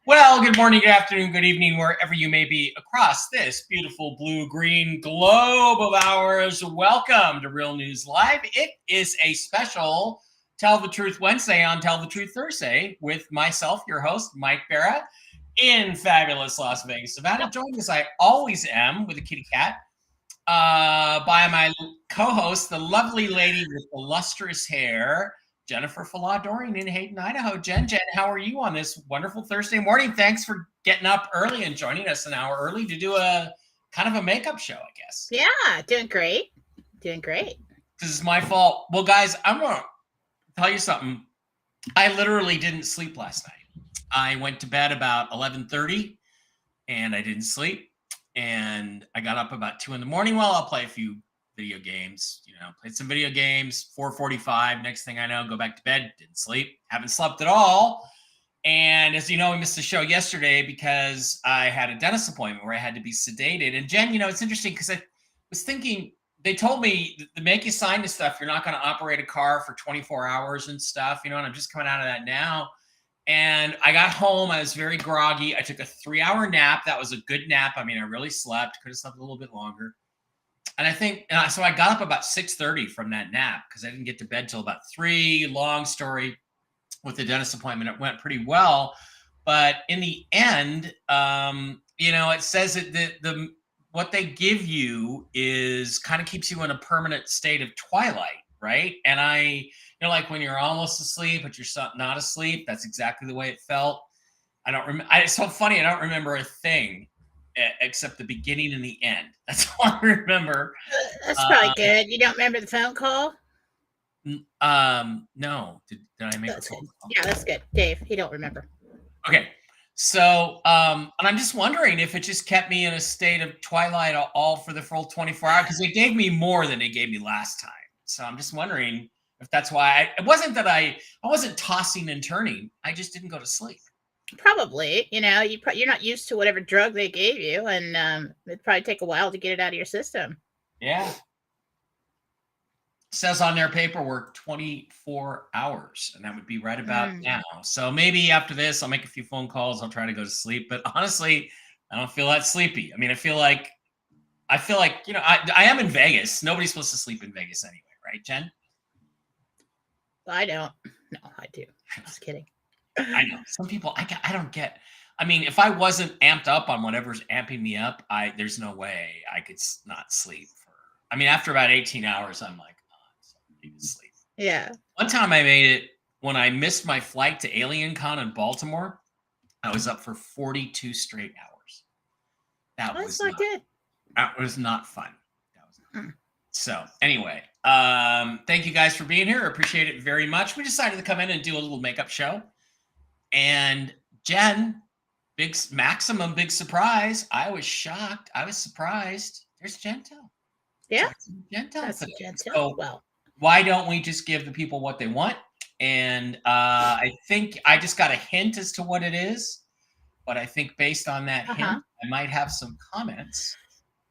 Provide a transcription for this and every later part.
Well, good morning, good afternoon, good evening, wherever you may be across this beautiful blue-green globe of ours. Welcome to Real News Live. It is a special Tell the Truth Wednesday on Tell the Truth Thursday with myself, your host, Mike Barra, in fabulous Las Vegas, Nevada. Joined as I always am with a kitty cat by my co-host, the lovely lady with the lustrous hair, Jennifer Falah-Dorian in Hayden, Idaho. Jen, how are you on this wonderful Thursday morning? Thanks for getting up early and joining us an hour early to do a kind of a makeup show, I guess. Yeah, doing great. Doing great. This is my fault. Well, guys, I'm going to tell you something. I literally didn't sleep last night. I went to bed about 11:30 and I didn't sleep. And I got up about 2 in the morning. Well, I'll play a few video games, played some video games, 4:45. Next thing I know, go back to bed, didn't sleep, haven't slept at all. And as you know, we missed the show yesterday because I had a dentist appointment where I had to be sedated. And Jen, it's interesting because I was thinking, they told me to make you sign this stuff. You're not going to operate a car for 24 hours and stuff, and I'm just coming out of that now. And I got home. I was very groggy. I took a 3-hour nap. That was a good nap. I mean, I really slept. Could have slept a little bit longer. And so I got up about 6:30 from that nap because I didn't get to bed till about 3. Long story with the dentist appointment. It went pretty well. But in the end, it says that the what they give you is kind of keeps you in a permanent state of twilight, right? And like when you're almost asleep, but you're not asleep, that's exactly the way it felt. I don't remember. It's so funny. I don't remember a thing except the beginning and the end. That's all I remember. That's probably good. You don't remember the phone call? No. Did I make a phone call? Yeah, that's good. Dave, he don't remember. Okay. So, and I'm just wondering if it just kept me in a state of twilight all for the full 24 hours, because they gave me more than they gave me last time. So I'm just wondering if that's why it wasn't that I wasn't tossing and turning. I just didn't go to sleep. Probably, you're not used to whatever drug they gave you, and it'd probably take a while to get it out of your system. Yeah. It says on their paperwork 24 hours, and that would be right about now. So maybe after this, I'll make a few phone calls. I'll try to go to sleep. But honestly, I don't feel that sleepy. I mean, I feel like, I am in Vegas. Nobody's supposed to sleep in Vegas anyway, right, Jen? I don't. No, I do. Just kidding. I know. Some people, I don't get. I mean, if I wasn't amped up on whatever's amping me up, there's no way I could not sleep. After about 18 hours, I'm like, I need to sleep. Yeah. One time I made it when I missed my flight to AlienCon in Baltimore. I was up for 42 straight hours. That's not good. That was not fun. So anyway, thank you guys for being here. I appreciate it very much. We decided to come in and do a little makeup show. And Jen, big surprise. I was shocked. I was surprised. There's Gentle. Yeah. Gentle. So, well, why don't we just give the people what they want? And I think I just got a hint as to what it is. But I think based on that hint, I might have some comments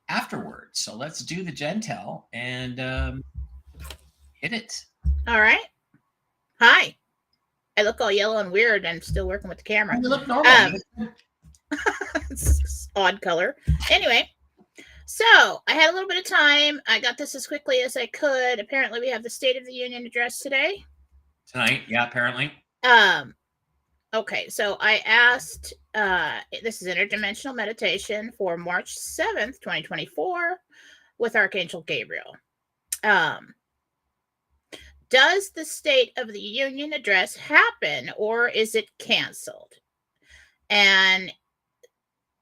afterwards. So let's do the Gentle and hit it. All right. Hi. I look all yellow and weird and still working with the camera. You look normal. It's odd color. Anyway, so I had a little bit of time. I got this as quickly as I could. Apparently, we have the State of the Union address today. Tonight, yeah, apparently. Okay, so I asked, this is interdimensional meditation for March 7th, 2024 with Archangel Gabriel. Does the State of the Union address happen or is it canceled? And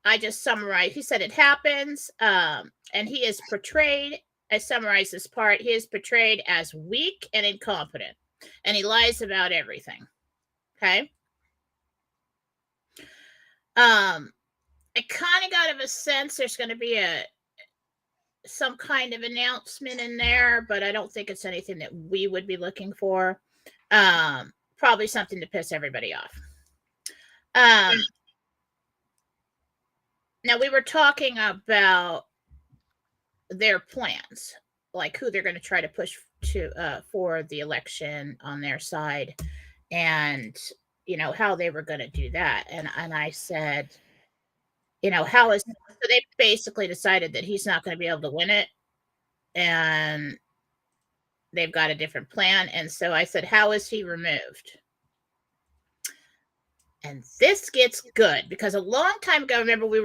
I just summarized. He said it happens, and he is portrayed, I summarized this part, he is portrayed as weak and incompetent, and he lies about everything. Okay? I kind of got of a sense there's going to be some kind of announcement in there, but I don't think it's anything that we would be looking for. Probably something to piss everybody off. Now we were talking about their plans, like who they're going to try to push to for the election on their side, and how they were going to do that. And I said, how is so they basically decided that he's not going to be able to win it, and they've got a different plan. And so I said, how is he removed? And this gets good because a long time ago, remember we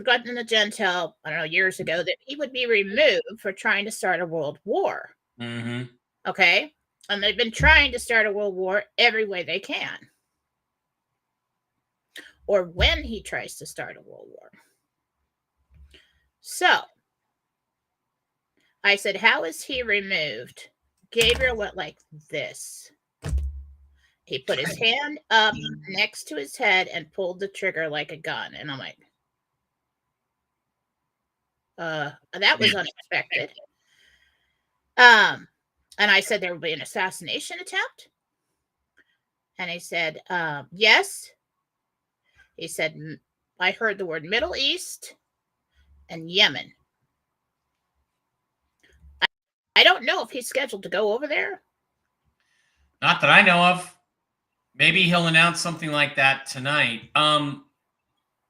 got in the Gentel, I don't know, years ago, that he would be removed for trying to start a world war. Mm-hmm. Okay. And they've been trying to start a world war every way they can. Or when he tries to start a world war. So I said, how is he removed? Gabriel went like this. He put his hand up next to his head and pulled the trigger like a gun. And I'm like, that was unexpected. And I said, there will be an assassination attempt. And he said, yes. He said, I heard the word Middle East and Yemen. I don't know if he's scheduled to go over there. Not that I know of. Maybe he'll announce something like that tonight. Hang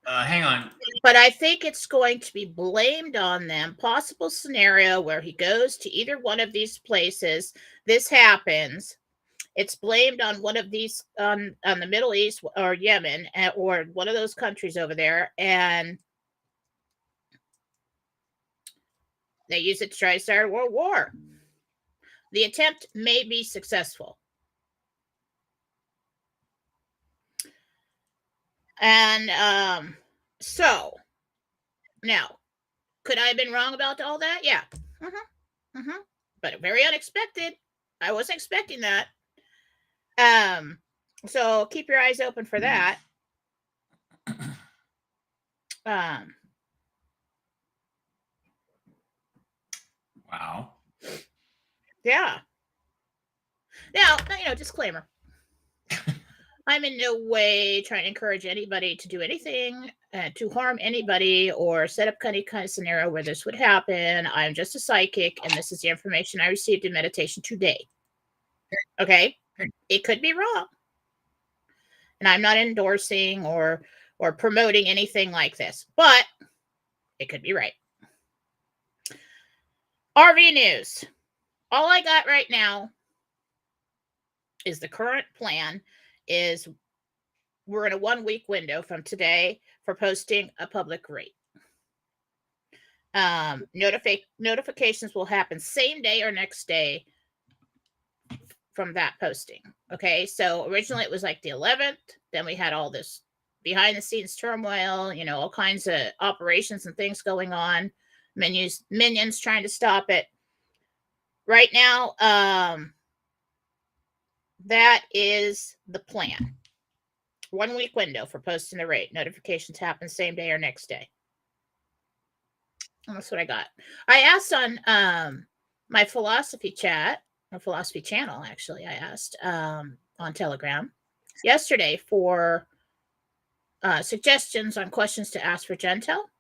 on. But I think it's going to be blamed on them. Possible scenario where he goes to either one of these places. This happens. It's blamed on one of these, on the Middle East or Yemen or one of those countries over there. And they use it to try to start a world war. The attempt may be successful. And so now, could I have been wrong about all that? Yeah. But very unexpected. I wasn't expecting that. So keep your eyes open for that. Wow. Yeah. Now, disclaimer. I'm in no way trying to encourage anybody to do anything to harm anybody or set up any kind of scenario where this would happen. I'm just a psychic, and this is the information I received in meditation today. Okay? It could be wrong. And I'm not endorsing or promoting anything like this, but it could be right. RV news. All I got right now is the current plan is we're in a 1 week window from today for posting a public rate. Notifications will happen same day or next day from that posting. Okay, so originally it was like the 11th. Then we had all this behind the scenes turmoil, all kinds of operations and things going on. Minions trying to stop it. Right now, that is the plan. 1 week window for posting the rate. Notifications happen same day or next day. And that's what I got. I asked on my philosophy chat, or philosophy channel, actually, I asked on Telegram yesterday for suggestions on questions to ask for Gentel.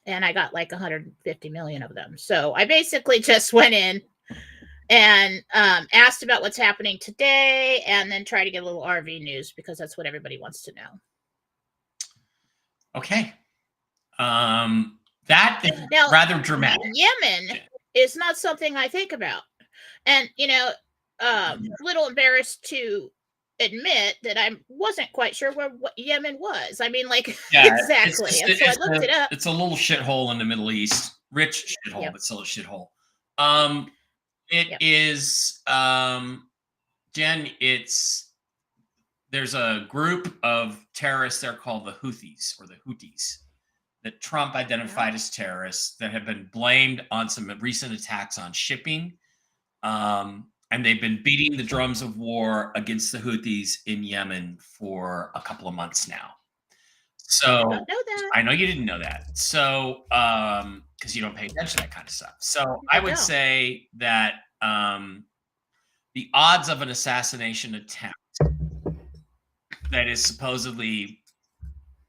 And I got like 150 million of them. So I basically just went in and asked about what's happening today and then try to get a little RV news because that's what everybody wants to know. Okay. That is now, rather dramatic. Yemen is not something I think about. And, little embarrassed to admit that I wasn't quite sure what Yemen was. I mean, like, exactly. So I looked it up. It's a little shithole in the Middle East. Rich shithole, but still a shithole. It is, Jen, there's a group of terrorists there called the Houthis or the Houthis that Trump identified as terrorists that have been blamed on some recent attacks on shipping. And they've been beating the drums of war against the Houthis in Yemen for a couple of months now. I did So not know that. I know you didn't know that. So, because you don't pay attention to that kind of stuff. So I I would don't. say that the odds of an assassination attempt that is supposedly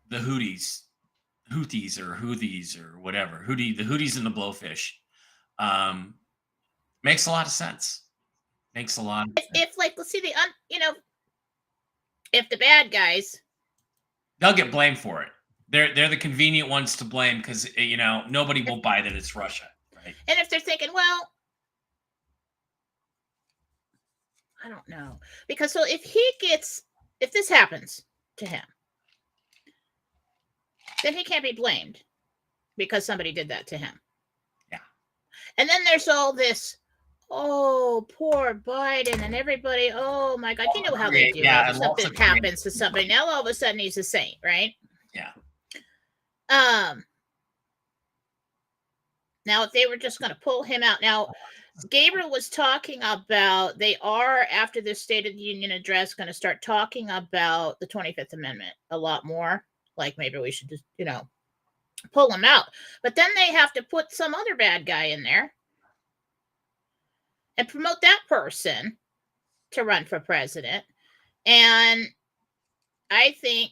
the Houthis or whatever, the Houthis and the Blowfish, um, makes a lot of sense. Makes a lot of sense. If like, let's see if the bad guys, They'll get blamed for it. They're the convenient ones to blame because nobody if, will buy that it's Russia, right? and if they're thinking, well, I don't know, because so if this happens to him, then he can't be blamed because somebody did that to him. Yeah. And then there's all this, oh, poor Biden and everybody. Oh my God, you know how they do. Yeah, it. Something happens to somebody. Now all of a sudden he's a saint, right? Yeah. Now if they were just going to pull him out, now Gabriel was talking about they are after this State of the Union address going to start talking about the 25th Amendment a lot more. Like maybe we should just pull him out, but then they have to put some other bad guy in there and promote that person to run for president. And I think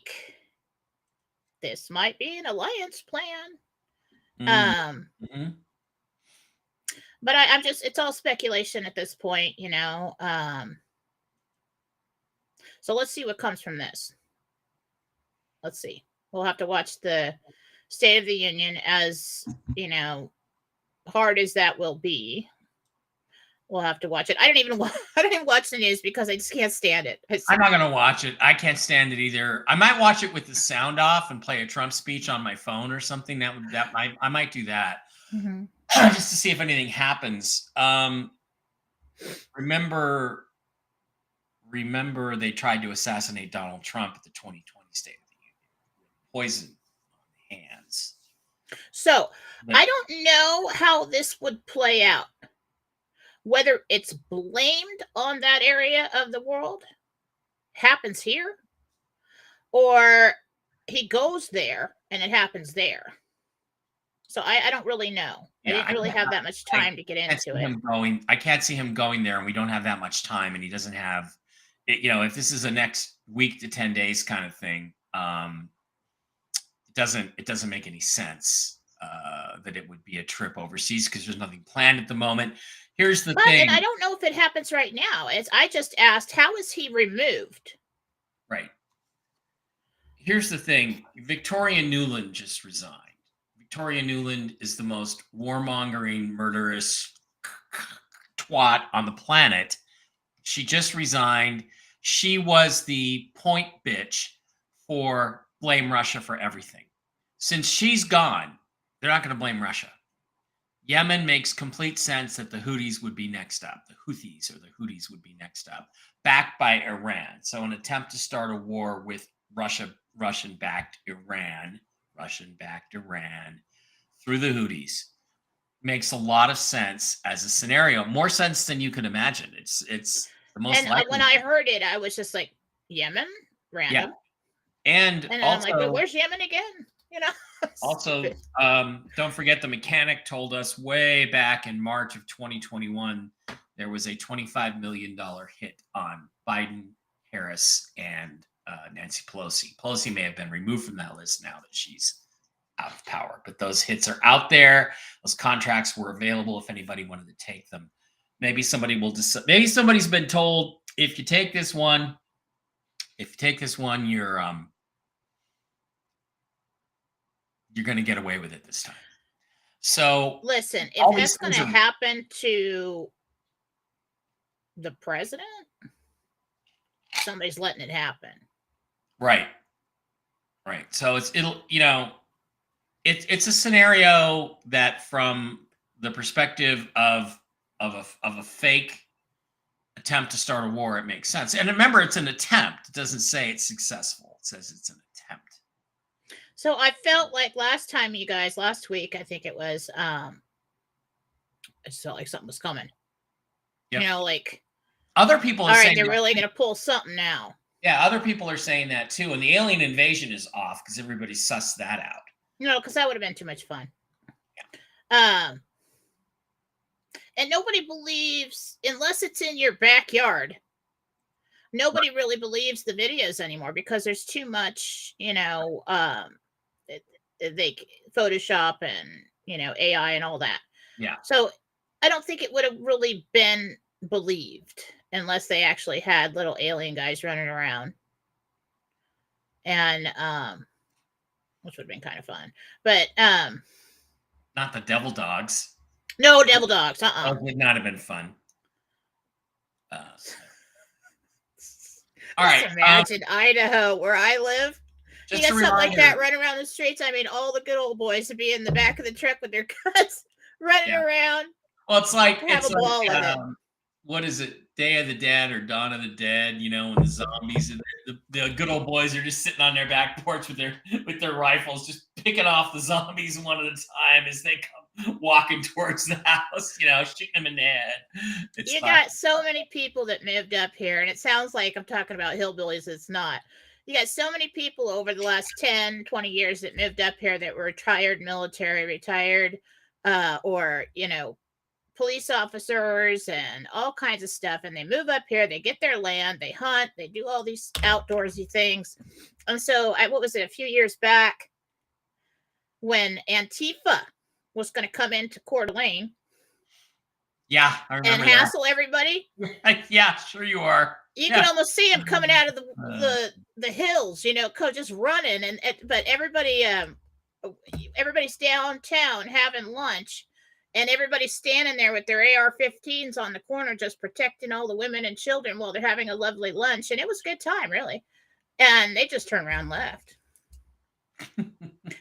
this might be an alliance plan. Mm-hmm. But I'm just, it's all speculation at this point, so let's see what comes from this. Let's see. We'll have to watch the State of the Union, as hard as that will be. We'll have to watch it. I don't even watch the news because I just can't stand it. I'm not gonna watch it. I can't stand it either. I might watch it with the sound off and play a Trump speech on my phone or something. I might do that. Mm-hmm. Just to see if anything happens. Remember they tried to assassinate Donald Trump at the 2020 State of the Union. Poison on the hands. So I don't know how this would play out. Whether it's blamed on that area of the world, happens here, or he goes there and it happens there. So I don't really know. Yeah, I didn't really have that much time to get into it. I can't see him going there, and we don't have that much time, and he doesn't have if this is a next week to 10 days kind of thing, it doesn't make any sense that it would be a trip overseas because there's nothing planned at the moment. Here's the thing. And I don't know if it happens right now. I just asked, how is he removed? Right. Here's the thing. Victoria Nuland just resigned. Victoria Nuland is the most warmongering, murderous twat on the planet. She just resigned. She was the point bitch for blame Russia for everything. Since she's gone, they're not going to blame Russia. Yemen makes complete sense that the Houthis would be next up. The Houthis would be next up, backed by Iran. So an attempt to start a war with Russian-backed Iran through the Houthis makes a lot of sense as a scenario, more sense than you could imagine. It's the most likely. When I heard it, I was just like, Yemen? Random. Yeah. And also, I'm like, but where's Yemen again? Also, don't forget the mechanic told us way back in March of 2021, there was a $25 million hit on Biden, Harris, and Nancy Pelosi. Pelosi may have been removed from that list now that she's out of power, but those hits are out there. Those contracts were available if anybody wanted to take them. Maybe somebody will decide. Maybe somebody's been told, if you take this one, you're going to get away with it this time. So listen, if that's going to happen to the president, somebody's letting it happen. Right. So it's a scenario that, from the perspective of a fake attempt to start a war, it makes sense. And remember, it's an attempt. It doesn't say it's successful. It says it's an attempt. So I felt like last week, I think it was, I felt like something was coming. Yep. Like other people. All right, they're really going to pull something now. Yeah, other people are saying that too, and the alien invasion is off because everybody sussed that out. No, because that would have been too much fun. And nobody believes, unless it's in your backyard, nobody really believes the videos anymore because there's too much, they Photoshop and, AI and all that. Yeah. So I don't think it would have really been believed unless they actually had little alien guys running around. And, which would have been kind of fun. But, not the devil dogs. no devil dogs. Those would not have been fun. All right. Imagine Idaho, where I live. You got something like that running around the streets. I mean, all the good old boys would be in the back of the truck with their guns running around. Well, it's like what is it? Day of the Dead or Dawn of the Dead? When the zombies and the good old boys are just sitting on their back porch with their rifles, just picking off the zombies one at a time as they come walking towards the house. Shooting them in the head. You got so many people that moved up here, and it sounds like I'm talking about hillbillies. It's not. You got so many people over the last 10, 20 years that moved up here that were retired military, retired, or, police officers and all kinds of stuff. And they move up here, they get their land, they hunt, they do all these outdoorsy things. And so what was it, a few years back when Antifa was going to come into Coeur d'Alene? Yeah, I remember and hassle everybody. Yeah, sure you are. You can almost see them coming out of the hills, just running. But everybody's downtown having lunch, and everybody's standing there with their AR-15s on the corner, just protecting all the women and children while they're having a lovely lunch. And it was a good time, really. And they just turned around and left.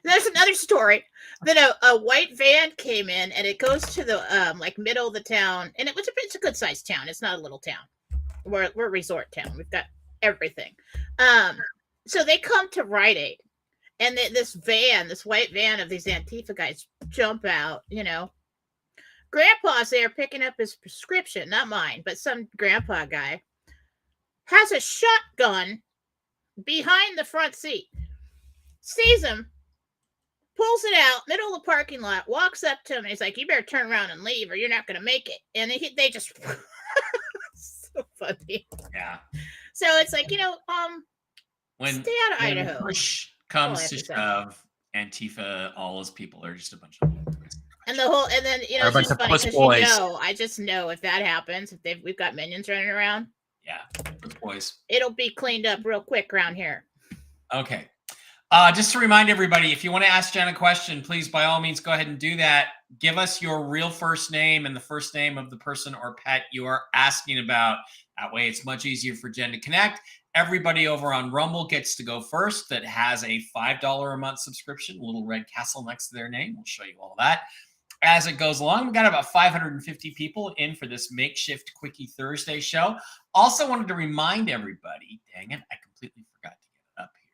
There's another story that a white van came in, and it goes to the middle of the town, and it's a good sized town. It's not a little town. We're a resort town. We've got everything. So they come to Rite Aid, and this white van of these Antifa guys jump out. Grandpa's there picking up his prescription, not mine, but some grandpa guy has a shotgun behind the front seat. Sees him, pulls it out, middle of the parking lot, walks up to him, and he's like, "You better turn around and leave, or you're not going to make it." And they just so funny. Yeah. So it's like, stay out of Idaho. Push comes to shove, Antifa, all those people are just a bunch of. And then it's just funny because I just know if that happens, if we've got minions running around. Yeah, boys. It'll be cleaned up real quick around here. Okay. Just to remind everybody, if you want to ask Jen a question, please, by all means, go ahead and do that. Give us your real first name and the first name of the person or pet you are asking about. That way, it's much easier for Jen to connect. Everybody over on Rumble gets to go first that has a $5 a month subscription, a little red castle next to their name. We'll show you all that as it goes along. We've got about 550 people in for this makeshift Quickie Thursday show. Also wanted to remind everybody, dang it, I completely forgot to get it up here,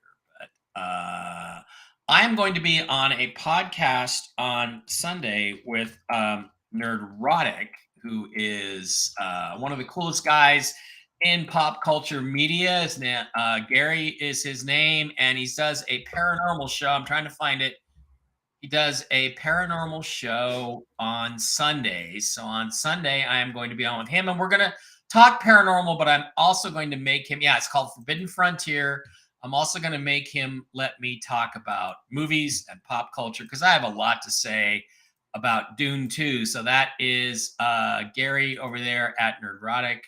but I am going to be on a podcast on Sunday with Nerdrotic, who is one of the coolest guys in pop culture media. Gary is his name, and he does a paranormal show. I'm trying to find it. He does a paranormal show on Sundays. So on Sunday, I am going to be on with him, and we're going to talk paranormal, but I'm also going to make him, it's called Forbidden Frontier. I'm also going to make him let me talk about movies and pop culture because I have a lot to say about Dune 2. So that is Gary over there at Nerdrotic,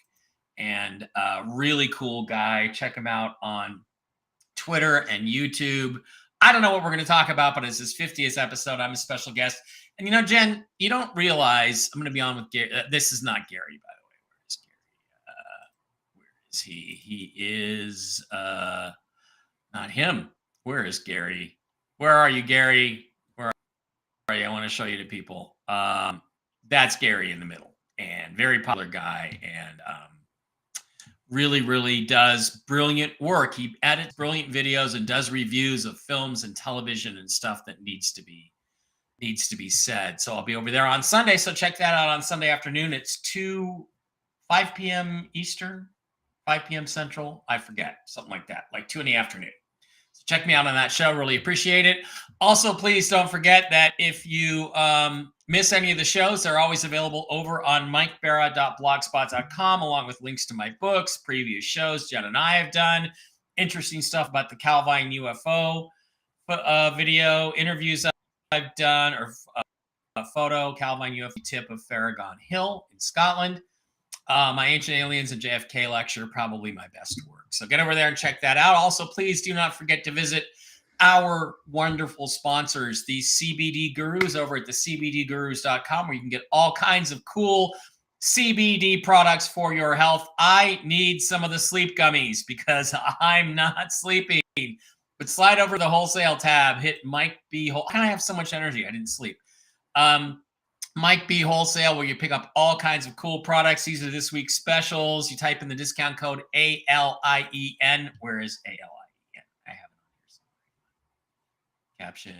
and really cool guy. Check him out on Twitter and YouTube. I don't know what we're going to talk about, but it's his 50th episode. I'm a special guest. And, Jen, you don't realize I'm going to be on with Gary. This is not Gary, by the way. Where is Gary? Where is he? He is not him. Where is Gary? Where are you, Gary? Where are you? I want to show you to people. That's Gary in the middle, and very popular guy, and really, really does brilliant work. He edits brilliant videos and does reviews of films and television and stuff that needs to be said. So I'll be over there on Sunday. So check that out on Sunday afternoon. It's 5 p.m. Eastern, 5 p.m. Central. I forget, something like that, like 2 in the afternoon. So check me out on that show. Really appreciate it. Also, please don't forget that if you miss any of the shows, they're always available over on mikebara.blogspot.com, along with links to my books, previous shows Jen and I have done, interesting stuff about the Calvine UFO video, interviews I've done, or a photo, Calvine UFO tip of Farragon Hill in Scotland. My Ancient Aliens and JFK lecture, probably my best work. So get over there and check that out. Also, please do not forget to visit our wonderful sponsors, the CBD Gurus, over at the CBDgurus.com, where you can get all kinds of cool CBD products for your health. I need some of the sleep gummies because I'm not sleeping. But slide over the wholesale tab, hit Mike B. I have so much energy, I didn't sleep. Mike B. Wholesale, where you pick up all kinds of cool products. These are this week's specials. You type in the discount code ALIEN. Where is ALIEN? I have it on here. Captions.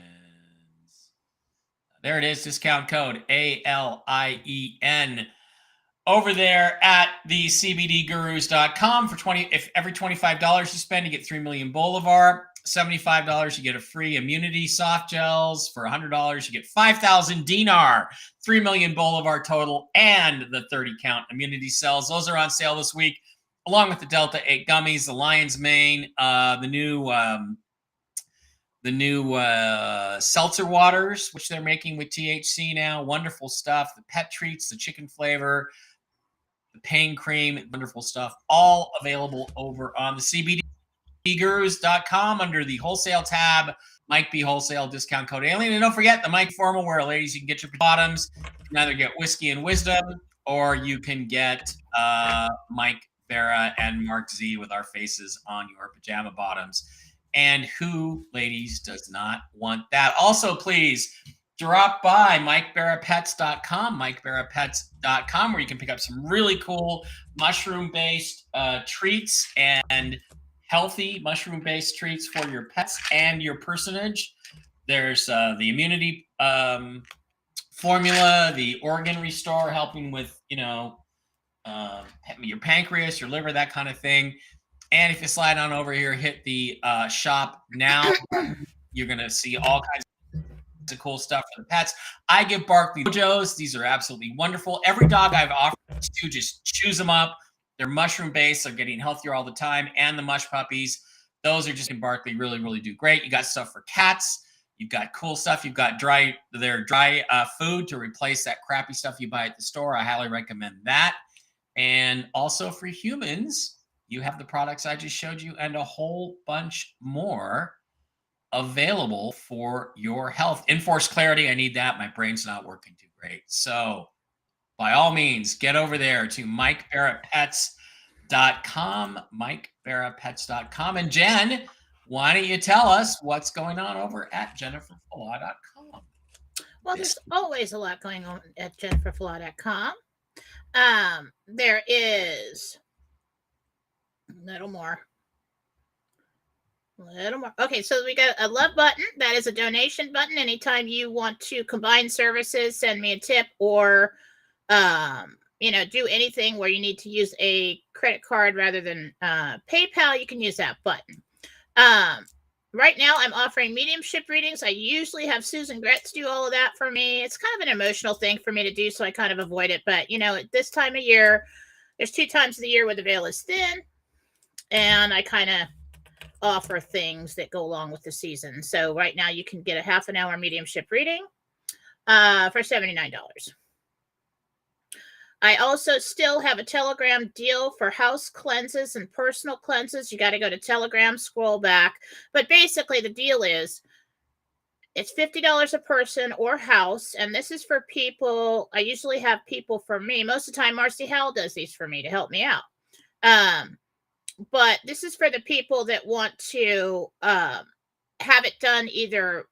There it is. Discount code ALIEN. Over there at the CBDgurus.com for every $25 you spend, you get 3 million Bolivar. $75, you get a free immunity soft gels. For $100, you get 5,000 dinar, 3 million Bolivar total, and the 30 count immunity cells. Those are on sale this week, along with the Delta 8 gummies, the Lion's Mane, the new seltzer waters, which they're making with THC now. Wonderful stuff. The pet treats, the chicken flavor, the pain cream, wonderful stuff. All available over on the CBDgurus.com under the wholesale tab. Mike B. Wholesale, discount code Alien. And don't forget the Mike formal wear, ladies. You can get your bottoms. You can either get Whiskey and Wisdom, or you can get Mike Vera and Mark Z with our faces on your pajama bottoms. And who, ladies, does not want that? Also, please drop by MikeBaraPets.com, MikeBaraPets.com, where you can pick up some really cool mushroom-based treats and healthy mushroom-based treats for your pets and your personage. There's the immunity formula, the organ restore, helping with, your pancreas, your liver, that kind of thing. And if you slide on over here, hit the shop now, you're going to see all kinds of cool stuff for the pets. I give Barkley Mojos. These are absolutely wonderful. Every dog I've offered to, just chews them up. They're mushroom based. They're getting healthier all the time. And the mush puppies, those are just in Barkley, really, really do great. You got stuff for cats. You've got cool stuff. You've got dry food to replace that crappy stuff you buy at the store. I highly recommend that. And also for humans, you have the products I just showed you and a whole bunch more available for your health. Enforced clarity, I need that. My brain's not working too great. So by all means, get over there to MikeBaraPets.com, MikeBaraPets.com. And Jen, why don't you tell us what's going on over at JenniferFlaw.com? Well, there's always a lot going on at JenniferFlaw.com. There is a little more. Okay, so we got a love button. That is a donation button. Anytime you want to combine services, send me a tip, or do anything where you need to use a credit card rather than PayPal, you can use that button. Right now, I'm offering mediumship readings. I usually have Susan Gretz do all of that for me. It's kind of an emotional thing for me to do, so I kind of avoid it. But, at this time of year, there's 2 times of the year where the veil is thin, and I kind of offer things that go along with the season. So right now you can get a half an hour mediumship reading for $79. I also still have a Telegram deal for house cleanses and personal cleanses. You got to go to Telegram, scroll back. But basically the deal is it's $50 a person or house. And this is for people. I usually have people for me. Most of the time, Marcy Howell does these for me to help me out. But this is for the people that want to have it done either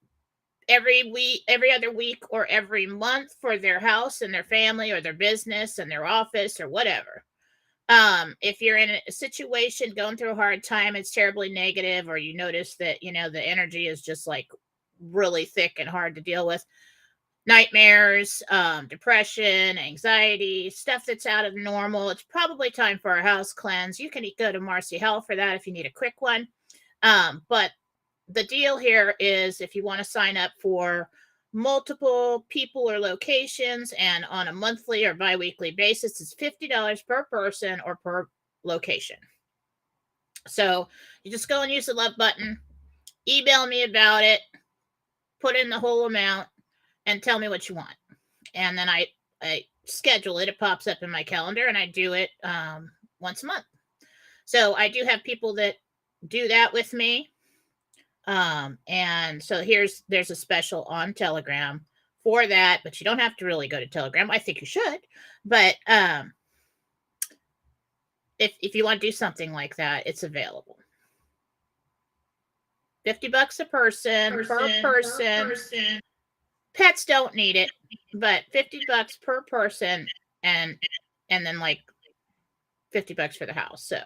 every other week, or every month for their house and their family or their business and their office or whatever. If you're in a situation going through a hard time, it's terribly negative, or you notice that, the energy is just like really thick and hard to deal with, nightmares, depression, anxiety, stuff that's out of normal. It's probably time for a house cleanse. You can go to Marcy Health for that if you need a quick one. But the deal here is if you want to sign up for multiple people or locations and on a monthly or biweekly basis, it's $50 per person or per location. So you just go and use the love button, email me about it, put in the whole amount, and tell me what you want. And then I schedule it. It pops up in my calendar, and I do it once a month. So I do have people that do that with me. And so there's a special on Telegram for that, but you don't have to really go to Telegram. I think you should, but if you want to do something like that, it's available. $50 a person per person. Pets don't need it, but $50 per person, and then like $50 for the house. So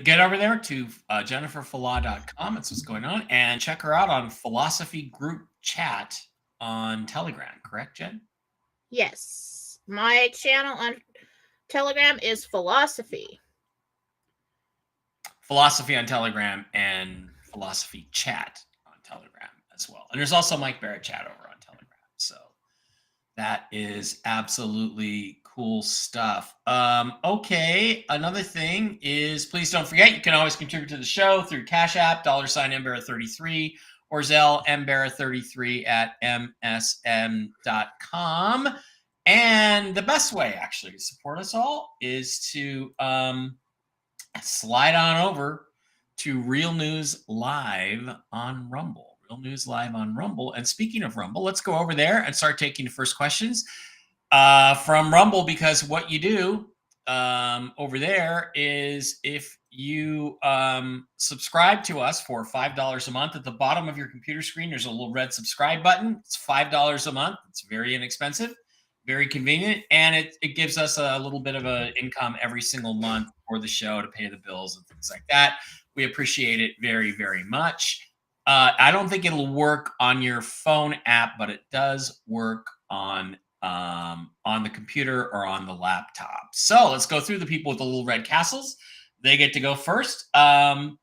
get over there to jenniferfala.com. That's what's going on, and check her out on Philosophy Group Chat on Telegram. Correct, Jen? Yes, my channel on Telegram is Philosophy on Telegram, and Philosophy Chat on Telegram as well. And there's also Mike Barrett Chat over on Telegram. So that is absolutely cool stuff. Okay, another thing is, please don't forget, you can always contribute to the show through CashApp, $MBarrett33, or Zelle, MBarrett33 at msm.com. And the best way, actually, to support us all is to slide on over to Real News Live on Rumble. Real News Live on Rumble. And speaking of Rumble, let's go over there and start taking the first questions from Rumble, because what you do over there is, if you subscribe to us for $5 a month, at the bottom of your computer screen, there's a little red subscribe button. It's $5 a month. It's very inexpensive, very convenient, and it gives us a little bit of an income every single month for the show to pay the bills and things like that. We appreciate it very, very much. I don't think it'll work on your phone app, but it does work on the computer or on the laptop. So let's go through the people with the little red castles. They get to go first. My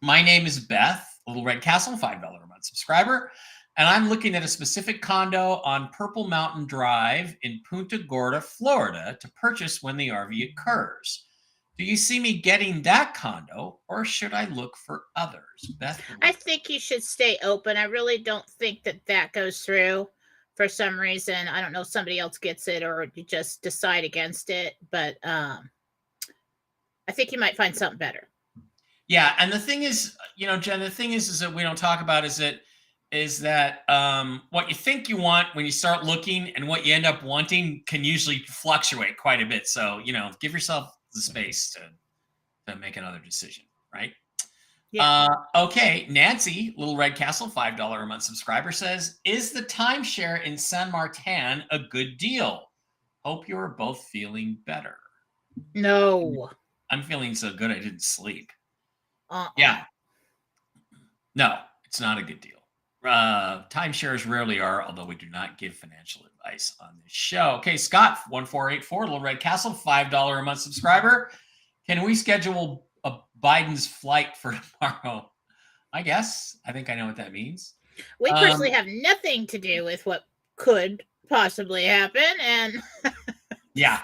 name is Beth, Little Red Castle, $5 a month subscriber. And I'm looking at a specific condo on Purple Mountain Drive in Punta Gorda, Florida, to purchase when the RV occurs. Do you see me getting that condo, or should I look for others? Beth? I think you should stay open. I really don't think that goes through for some reason. I don't know if somebody else gets it or you just decide against it, but I think you might find something better. Yeah, and the thing is, Jen, the thing is that we don't talk about is that what you think you want when you start looking and what you end up wanting can usually fluctuate quite a bit. So, give yourself the space to make another decision, right? Yeah. Okay, Nancy, Little Red Castle, $5 a month subscriber, says, is the timeshare in San Martin a good deal? Hope you are both feeling better. No. I'm feeling so good I didn't sleep. Yeah. No, it's not a good deal. Timeshares rarely are, although we do not give financial advice on this show. Okay, Scott, 1484, Little Red Castle, $5 a month subscriber. Can we schedule a Biden's flight for tomorrow? I guess. I think I know what that means. We personally have nothing to do with what could possibly happen, and yeah.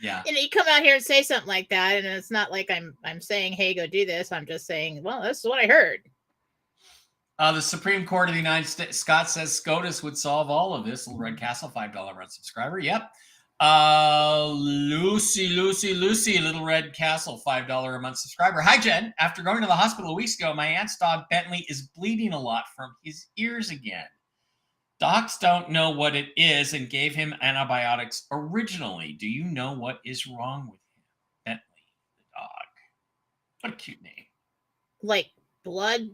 You come out here and say something like that, and it's not like I'm saying, hey, go do this. I'm just saying, well, this is what I heard. The Supreme Court of the United States, Scott says SCOTUS would solve all of this. Little Red Castle, $5 a month subscriber. Yep. Lucy, Little Red Castle, $5 a month subscriber. Hi, Jen. After going to the hospital weeks ago, my aunt's dog Bentley is bleeding a lot from his ears again. Docs don't know what it is and gave him antibiotics originally. Do you know what is wrong with him? Bentley, the dog. What a cute name. Like blood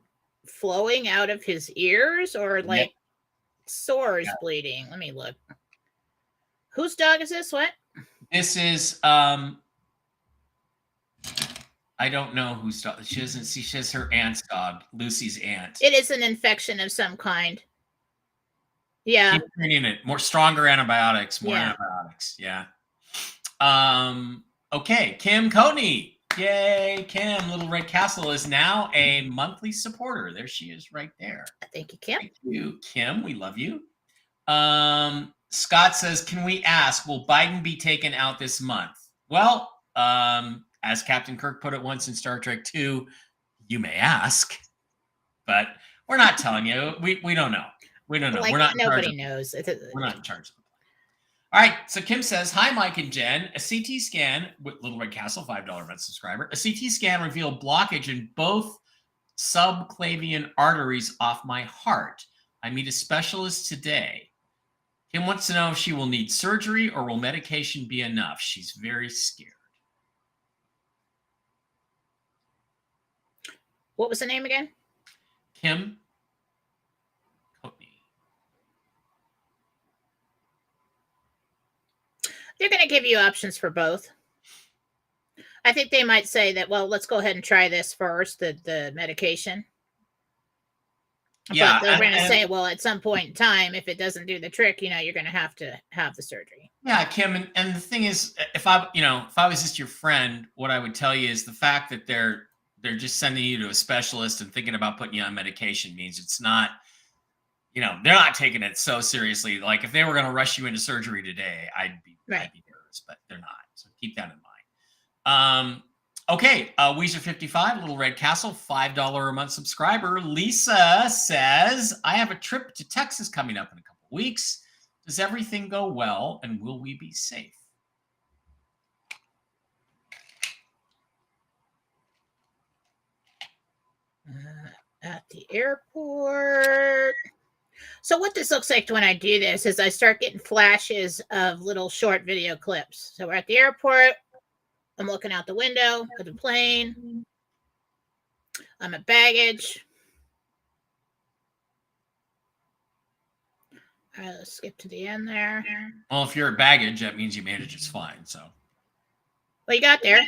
flowing out of his ears, or like sores bleeding? Let me look. Whose dog is this? What? This is I don't know whose dog. She has her aunt's dog, Lucy's aunt. It is an infection of some kind. Yeah. Keep treating it. More stronger antibiotics, more Yeah. antibiotics. Yeah. Okay, Kim Coney. Yay, Kim. Little Red Castle is now a monthly supporter. There she is right there. Thank you, Kim. Thank you, Kim. We love you. Scott says, can we ask, will Biden be taken out this month? Well, as Captain Kirk put it once in Star Trek II, you may ask, but we're not telling you. We don't know. We don't know. Like, we're not in charge. nobody knows. We're not in charge of it. All right. So Kim says, hi, Mike and Jen. A CT scan with Little Red Castle, $5 month subscriber. A CT scan revealed blockage in both subclavian arteries off my heart. I meet a specialist today. Kim wants to know if she will need surgery or will medication be enough. She's very scared. What was the name again? Kim Courtney. They're going to give you options for both. I think they might say that, well, let's go ahead and try this first, the medication. Yeah. But they're going to say, well, at some point in time, if it doesn't do the trick, you're going to have the surgery. Yeah, Kim. And the thing is, if I was just your friend, what I would tell you is the fact that they're just sending you to a specialist and thinking about putting you on medication means it's not, they're not taking it so seriously. Like if they were going to rush you into surgery today, I'd be nervous, but they're not. So keep that in mind. Okay. Weezer 55, Little Red Castle, $5 a month subscriber. Lisa says, I have a trip to Texas coming up in a couple weeks. Does everything go well and will we be safe? At the airport. So what this looks like when I do this is I start getting flashes of little short video clips. So we're at the airport. I'm looking out the window of the plane. I'm at baggage. All right, let's skip to the end there. Well, if you're at baggage, that means you made it just fine. So. Well, you got there.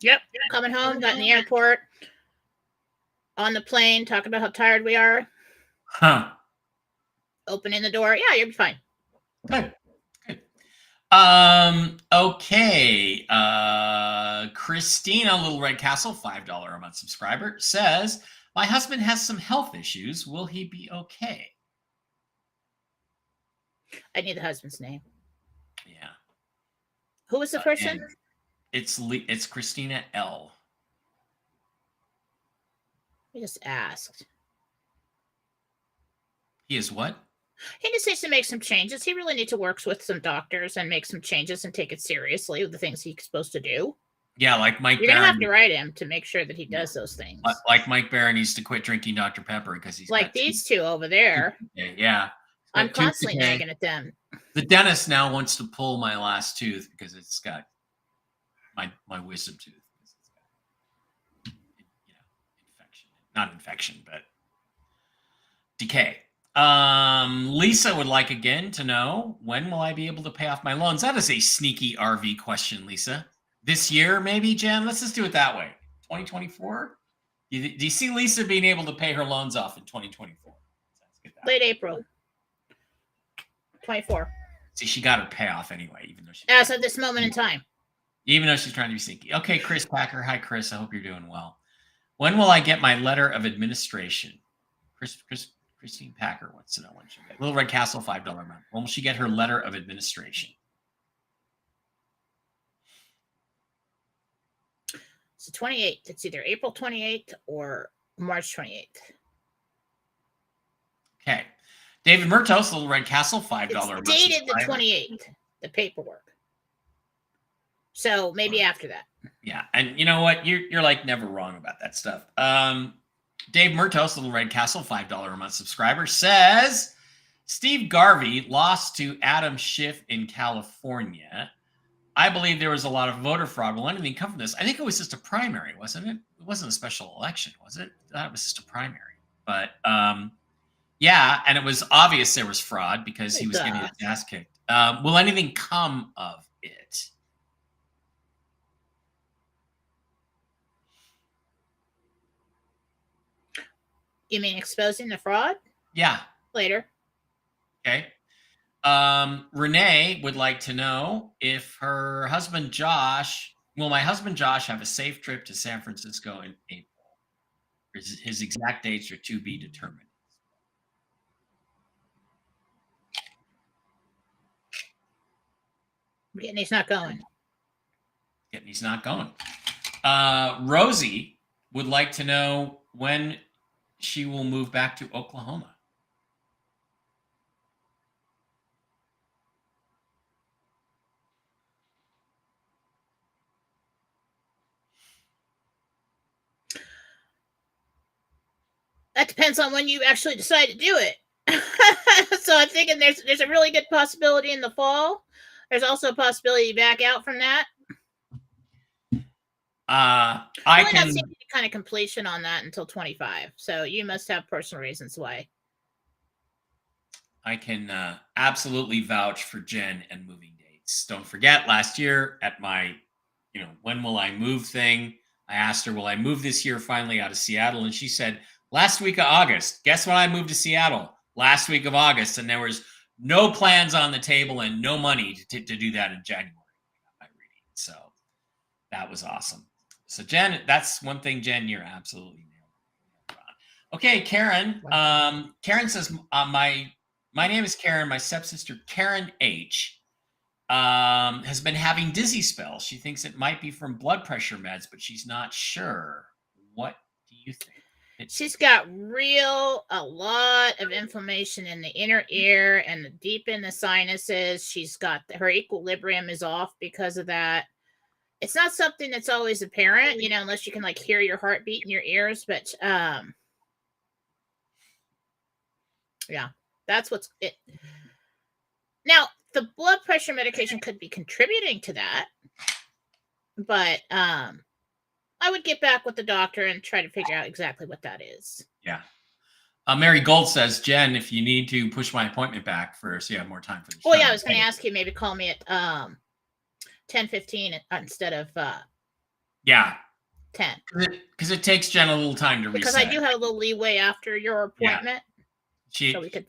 Yep. Coming home, got in the airport, on the plane, talking about how tired we are. Huh. Opening the door. Yeah, you'll be fine. Good. Okay. Christina, Little Red Castle, $5 a month subscriber, says, my husband has some health issues. Will he be okay? I need the husband's name. Yeah. Who was the person? It's Christina L. He just asked. He is what? He just needs to make some changes. He really needs to work with some doctors and make some changes and take it seriously with the things he's supposed to do. Yeah, like Mike You're Barron. going to have to write him to make sure that he does those things. Like Mike Barron needs to quit drinking Dr. Pepper because he's like these two over there. Yeah. I'm constantly nagging at them. The dentist now wants to pull my last tooth because it's got my wisdom tooth. It's got, infection. Not infection, but decay. Lisa would like again to know, when will I be able to pay off my loans? That is a sneaky RV question, Lisa. This year, maybe, Jen? Let's just do it that way. 2024? Do you see Lisa being able to pay her loans off in 2024? Late April. 24. See, she got her payoff anyway, even though she. As of this moment in time. Even though she's trying to be sneaky. Okay, Chris Packer. Hi, Chris. I hope you're doing well. When will I get my letter of administration? Christine Packer wants to know when she'll get. Little Red Castle, $5 month. When will she get her letter of administration? So 28th. It's either April 28th or March 28th. Okay. David Murtos, Little Red Castle, $5 month. It's dated the 28th, the paperwork. So maybe after that. Yeah. And you know what? You're like never wrong about that stuff. Dave Murtos, Little Red Castle, $5 a month subscriber, says Steve Garvey lost to Adam Schiff in California. I believe there was a lot of voter fraud. Will anything come from this? I think it was just a primary, wasn't it? It wasn't a special election, was it? I thought it was just a primary. But yeah, and it was obvious there was fraud because he was getting his ass kicked. Will anything come of it? You mean exposing the fraud? Yeah. Later. Okay. Renee would like to know if her husband Josh, will my husband Josh have a safe trip to San Francisco in April? His exact dates are to be determined. And he's not going. And he's not going. Rosie would like to know when she will move back to Oklahoma. That depends on when you actually decide to do it. So I'm thinking there's a really good possibility in the fall. There's also a possibility to back out from that. I really can not seeing any kind of completion on that until 25. So you must have personal reasons why. I can absolutely vouch for Jen and moving dates. Don't forget, last year at my, when will I move thing, I asked her, will I move this year finally out of Seattle? And she said, last week of August. Guess when I moved to Seattle? Last week of August. And there was no plans on the table and no money to do that in January. So that was awesome. So Jen, that's one thing, Jen, you're absolutely nailed on. Okay, Karen. Karen says, my name is Karen. My stepsister, Karen H., has been having dizzy spells. She thinks it might be from blood pressure meds, but she's not sure. What do you think? She's got a lot of inflammation in the inner ear and deep in the sinuses. She's got her equilibrium is off because of that. It's not something that's always apparent, unless you can like hear your heartbeat in your ears. But yeah, that's what's it. Now, the blood pressure medication could be contributing to that, but I would get back with the doctor and try to figure out exactly what that is. Yeah. Mary Gold says, Jen, if you need to push my appointment back so you have more time for the show. Well, yeah, I was going to ask you, maybe call me at 10:15 instead of 10. Because it takes Jen a little time to reset. Because I do have a little leeway after your appointment. Yeah. So we could.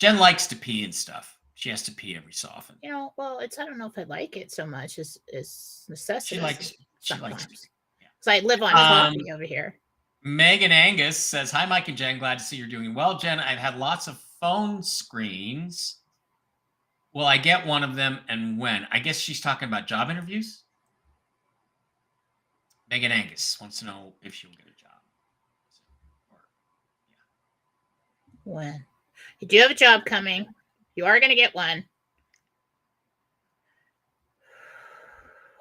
Jen likes to pee and stuff. She has to pee every so often. Well, I don't know if I like it so much as necessity. She likes it. So I live on coffee over here. Megan Angus says, hi, Mike and Jen. Glad to see you're doing well. Jen, I've had lots of phone screens. Will I get one of them and when? I guess she's talking about job interviews. Megan Angus wants to know if she'll get a job. When? You do have a job coming. You are going to get one.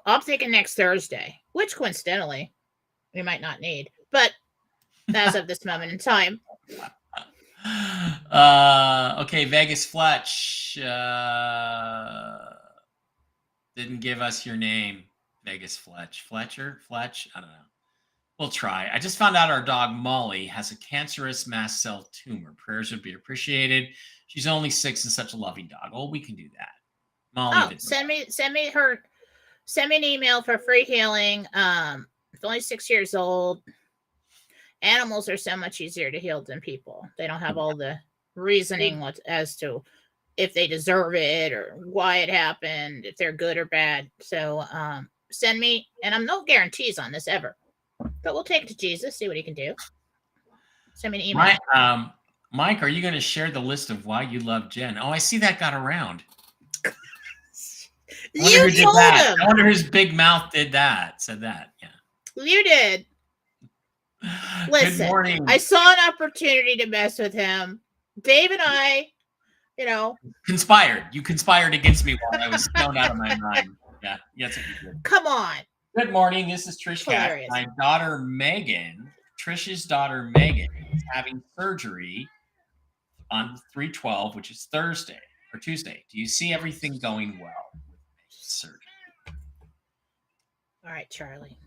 I'm thinking next Thursday, which coincidentally we might not need, but as of this moment in time. Okay, Vegas Fletch didn't give us your name. Vegas Fletch. Fletch? I don't know. We'll try. I just found out our dog Molly has a cancerous mast cell tumor. Prayers would be appreciated. She's only 6 and such a loving dog. Oh, we can do that. Molly. Send me an email for free healing. It's only 6 years old. Animals are so much easier to heal than people. They don't have all the reasoning as to if they deserve it or why it happened, if they're good or bad. So send me, and I'm no guarantees on this ever, but we'll take it to Jesus, see what he can do. Send me an email. Mike, are you going to share the list of why you love Jen? Oh, I see that got around. You told him. I wonder whose big mouth said that. Yeah. You did. Listen, good morning. I saw an opportunity to mess with him. Dave and I, conspired. You conspired against me while I was stoned out of my mind. Yeah, that's what you did. Come on. Good morning. This is Trish Cat. My daughter Megan, Trish's daughter Megan, is having surgery on 3/12, which is Thursday or Tuesday. Do you see everything going well with surgery? All right, Charlie.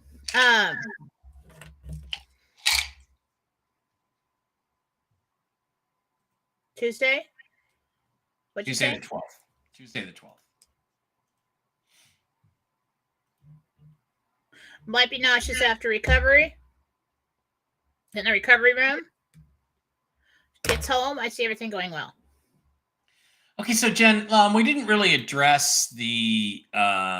Tuesday? What'd you say? The 12th. Tuesday the 12th. Might be nauseous after recovery. In the recovery room? gets home, I see everything going well. Okay, so Jen, we didn't really address the RV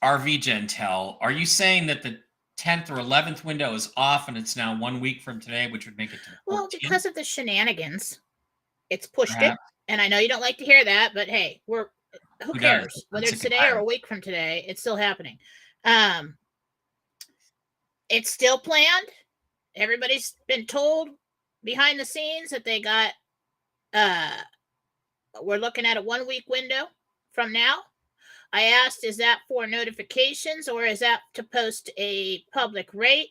Gentel. Are you saying that the 10th or 11th window is off and it's now 1 week from today, which would make it to the 14th? Well, because of the shenanigans, it's pushed Perhaps? it. And I know you don't like to hear that, but hey, who Who does? cares? I'm Whether sick it's and today or tired. a week from today, it's still happening. It's still planned. Everybody's been told behind the scenes that they got we're looking at a 1 week window from now. I asked, is that for notifications or is that to post a public rate?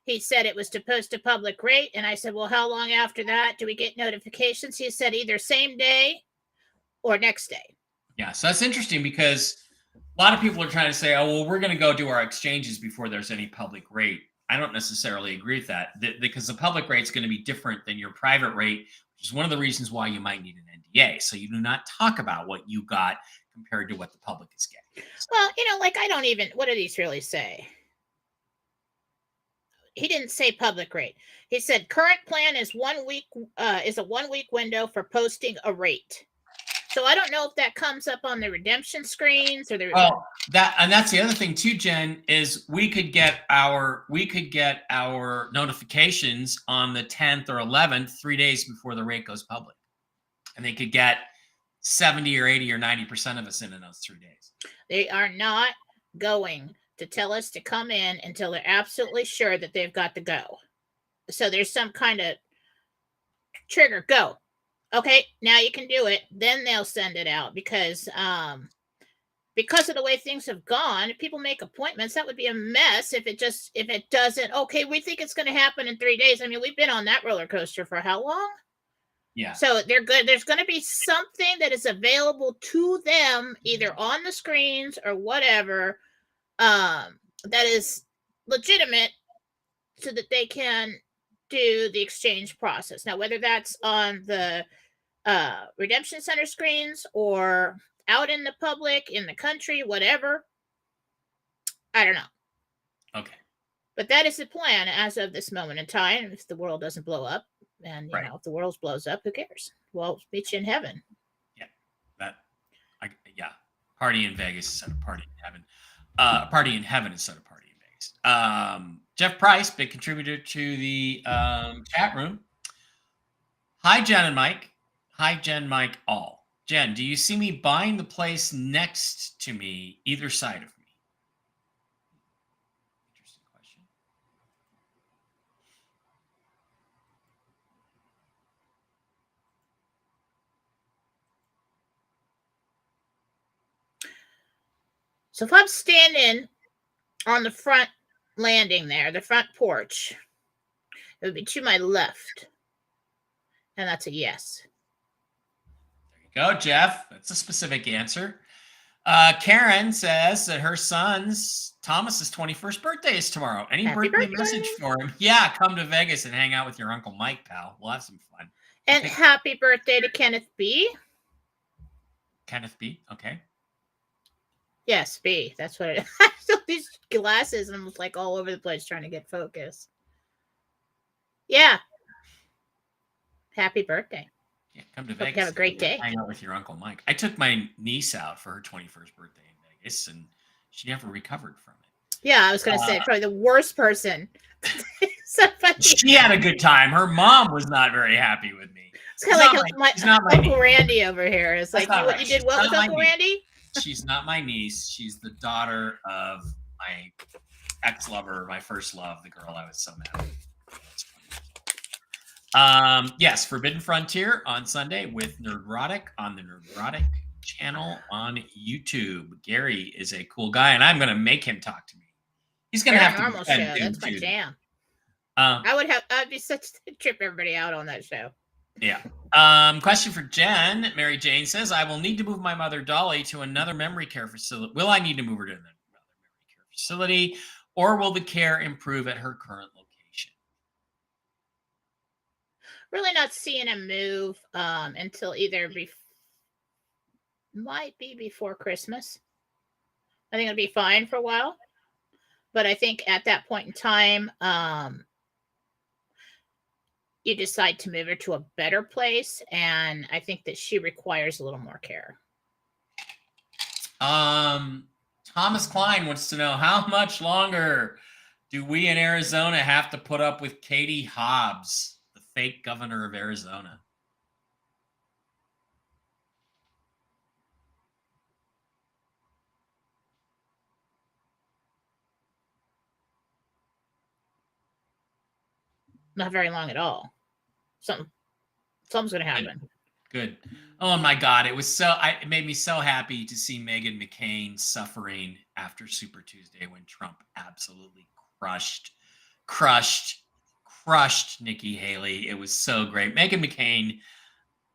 He said it was to post a public rate. And I said, well, how long after that do we get notifications? He said either same day or next day. Yeah, so that's interesting because a lot of people are trying to say, oh, well, we're going to go do our exchanges before there's any public rate. I don't necessarily agree with that because the public rate is going to be different than your private rate, which is one of the reasons why you might need an NDA. So you do not talk about what you got compared to what the public is getting. So, Well, like I don't even, what did he really say? He didn't say public rate. He said current plan is 1 week, is a 1 week window for posting a rate. So I don't know if that comes up on the redemption screens or the. Well, that's the other thing too, Jen, is we could get our notifications on the 10th or 11th, 3 days before the rate goes public, and they could get 70 or 80 or 90% of us in those 3 days. They are not going to tell us to come in until they're absolutely sure that they've got the go. So there's some kind of trigger. Go. Okay, now you can do it. Then they'll send it out because of the way things have gone. If people make appointments, that would be a mess if it doesn't. Okay, we think it's going to happen in 3 days. I mean, we've been on that roller coaster for how long? Yeah. So they're good. There's going to be something that is available to them either on the screens or whatever that is legitimate so that they can do the exchange process. Now, whether that's on the redemption center screens or out in the public, in the country, whatever, I don't know. Okay. But that is the plan as of this moment in time. If the world doesn't blow up, and you know, if the world blows up, who cares? Well, meet you in heaven. Yeah, party in Vegas instead of party in heaven. Party in heaven instead of party in Vegas. Jeff Price, big contributor to the chat room. Hi, Jen and Mike. Hi, Jen, Mike, all. Jen, do you see me buying the place next to me, either side of me? Interesting question. So if I'm standing on the front landing there, the front porch, it would be to my left. And that's a yes. There you go, Jeff. That's a specific answer. Karen says that her son's Thomas's 21st birthday is tomorrow. Any birthday message for him? Yeah, come to Vegas and hang out with your Uncle Mike, pal. We'll have some fun. And happy birthday to Kenneth B. Kenneth B. Okay. Yes, B. That's what it is. I saw these glasses and I was like all over the place trying to get focus. Yeah. Happy birthday. Yeah, come to Hope Vegas. you have a great day. Hang out with your Uncle Mike. I took my niece out for her 21st birthday in Vegas, and she never recovered from it. Yeah, I was going to say probably the worst person. She had a good time. Her mom was not very happy with me. It's kind of like Uncle Randy over here. It's like, you did what with Uncle Randy? She's not my niece. She's the daughter of my ex-lover, my first love, the girl I was so mad with. Yes, Forbidden Frontier on Sunday with Nerdrotic on the Nerdrotic channel on YouTube. Gary is a cool guy, and I'm going to make him talk to me. He's going to have to normal show. That's my jam. I'd be such to trip everybody out on that show. Yeah. Question for Jen. Mary Jane says, I will need to move my mother Dolly to another memory care facility. Will I need to move her to another memory care facility, or will the care improve at her current location? Really not seeing a move until either might be before Christmas. I think it'll be fine for a while. But I think at that point in time, you decide to move her to a better place, and I think that she requires a little more care. Thomas Klein wants to know, how much longer do we in Arizona have to put up with Katie Hobbs, the fake governor of Arizona? Not very long at all. Something's going to happen. Good. Oh my God. It made me so happy to see Meghan McCain suffering after Super Tuesday when Trump absolutely crushed Nikki Haley. It was so great. Meghan McCain,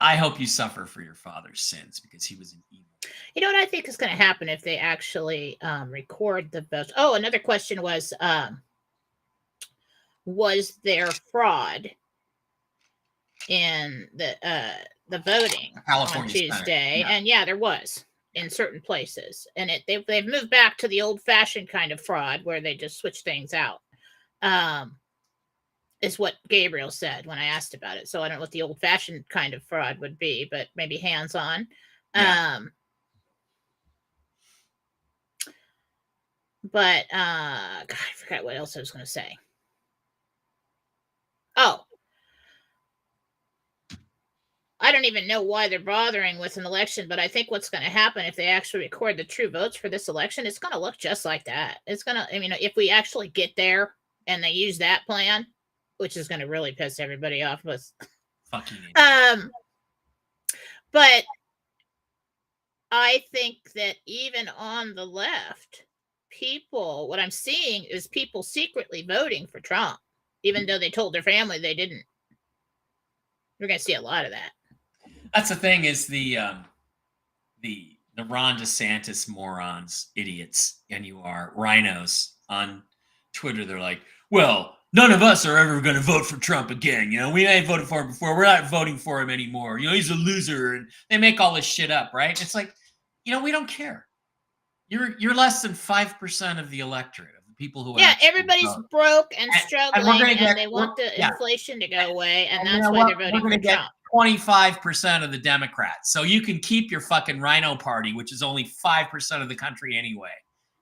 I hope you suffer for your father's sins because he was an evil. You know what I think is going to happen if they actually record the votes? Oh, another question was there fraud in the voting California on Tuesday? Senate, And yeah, there was in certain places, and they've moved back to the old-fashioned kind of fraud where they just switch things out. Is what Gabriel said when I asked about it. So I don't know what the old-fashioned kind of fraud would be, but maybe hands-on. Yeah. But God, I forgot what else I was going to say. Oh, I don't even know why they're bothering with an election, but I think what's going to happen if they actually record the true votes for this election, it's going to look just like that. It's going to, I mean, if we actually get there and they use that plan, which is going to really piss everybody off, but but I think that even on the left, what I'm seeing is people secretly voting for Trump, even though they told their family they didn't. We're going to see a lot of that. That's the thing is the Ron DeSantis morons, idiots, and you are rhinos on Twitter. They're like, well, none of us are ever going to vote for Trump again. You know, we ain't voted for him before. We're not voting for him anymore. You know, he's a loser. And they make all this shit up, right? It's like, you know, we don't care. You're less than 5% of the electorate, of the people who everybody's vote. broke and struggling, and they want the yeah. inflation to go away, and that's why they're voting for Trump. 25% of the Democrats. So you can keep your fucking Rhino Party, which is only 5% of the country anyway.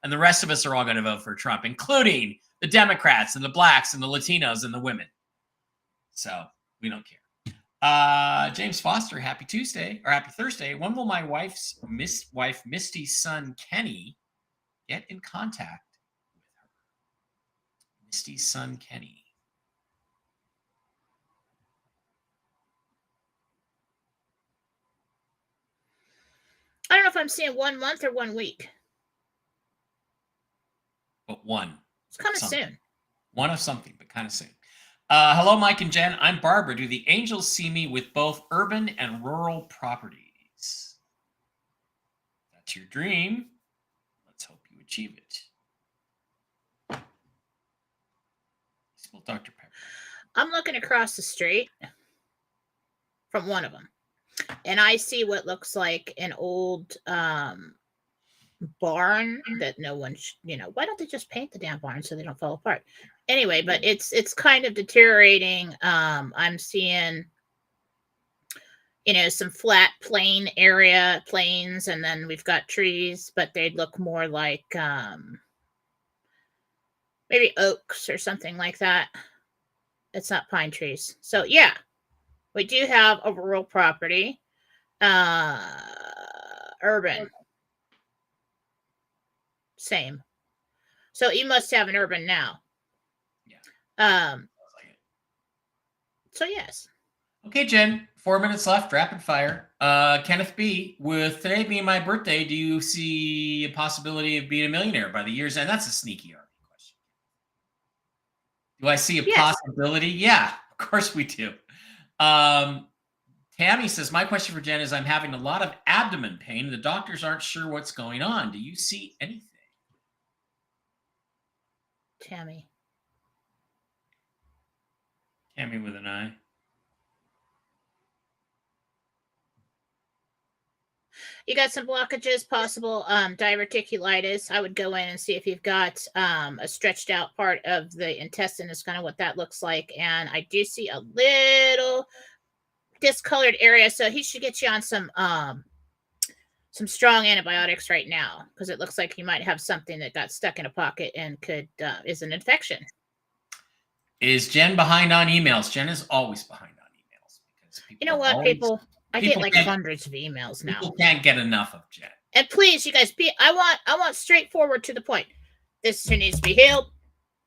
And the rest of us are all going to vote for Trump, including the Democrats and the blacks and the Latinos and the women. So we don't care. James Foster, happy Tuesday or happy Thursday. When will my wife's wife Misty's son Kenny get in contact with her? Misty's son Kenny. I don't know if I'm seeing 1 month or 1 week. But one. It's kind of soon. One of something, but kind of soon. Hello, Mike and Jen. I'm Barbara. Do the angels see me with both urban and rural properties? That's your dream. Let's hope you achieve it. Spill Dr. Pepper. I'm looking across the street from one of them, and I see what looks like an old barn that no one, why don't they just paint the damn barn so they don't fall apart? Anyway, but it's kind of deteriorating. I'm seeing, some flat plains, and then we've got trees, but they look more like maybe oaks or something like that. It's not pine trees. So yeah, we do have a rural property, urban. Same. So you must have an urban now. Yeah. So yes. Okay, Jen, 4 minutes left, rapid fire. Kenneth B, with today being my birthday, do you see a possibility of being a millionaire by the year's end? That's a sneaky question. Do I see a possibility? Yeah, of course we do. Tammy says, my question for Jen is, I'm having a lot of abdomen pain. The doctors aren't sure what's going on. Do you see anything? Tammy with an I. You got some blockages, possible diverticulitis. I would go in and see if you've got a stretched out part of the intestine is kind of what that looks like. And I do see a little discolored area, so he should get you on some strong antibiotics right now, because it looks like you might have something that got stuck in a pocket and could is an infection. Is Jen behind on emails? Jen is always behind on emails because You know what, people? I get like hundreds of emails now. People can't get enough of Jen. And please, you guys, I want straightforward to the point. This needs to be healed.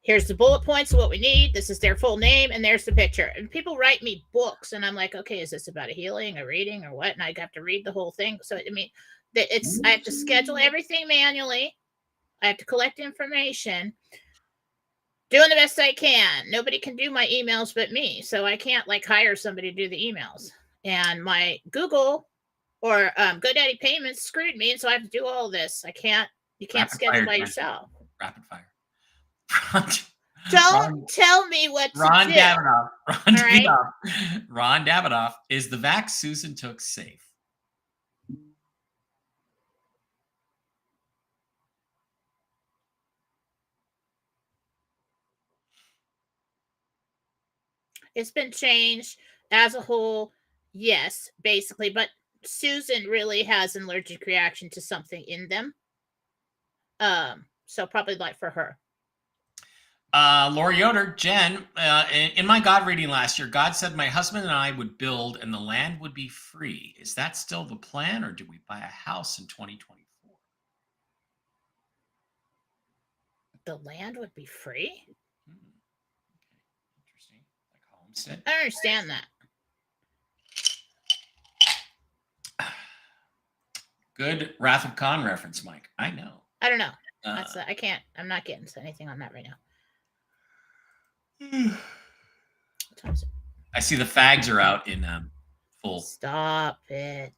Here's the bullet points of what we need. This is their full name, and there's the picture. And people write me books, and I'm like, okay, is this about a healing, a reading, or what? And I have to read the whole thing. So I mean, I have to schedule everything manually. I have to collect information. Doing the best I can. Nobody can do my emails but me, so I can't like hire somebody to do the emails. And my Google or GoDaddy payments screwed me, and so I have to do all this. You can't schedule by yourself. Rapid fire. Don't tell me what to Ron do. Davidoff. Ron Davidoff, is the vax Susan took safe? It's been changed as a whole, yes, basically, but Susan really has an allergic reaction to something in them. So probably like for her. Laura Yoder, Jen, in my God reading last year, God said my husband and I would build and the land would be free. Is that still the plan, or do we buy a house in 2024? The land would be free? Okay. Interesting. Like homestead? I don't understand that. Good Wrath of Khan reference, Mike. I know. I don't know. I can't. I'm not getting to anything on that right now. What time is it? I see the fags are out in full. Stop it.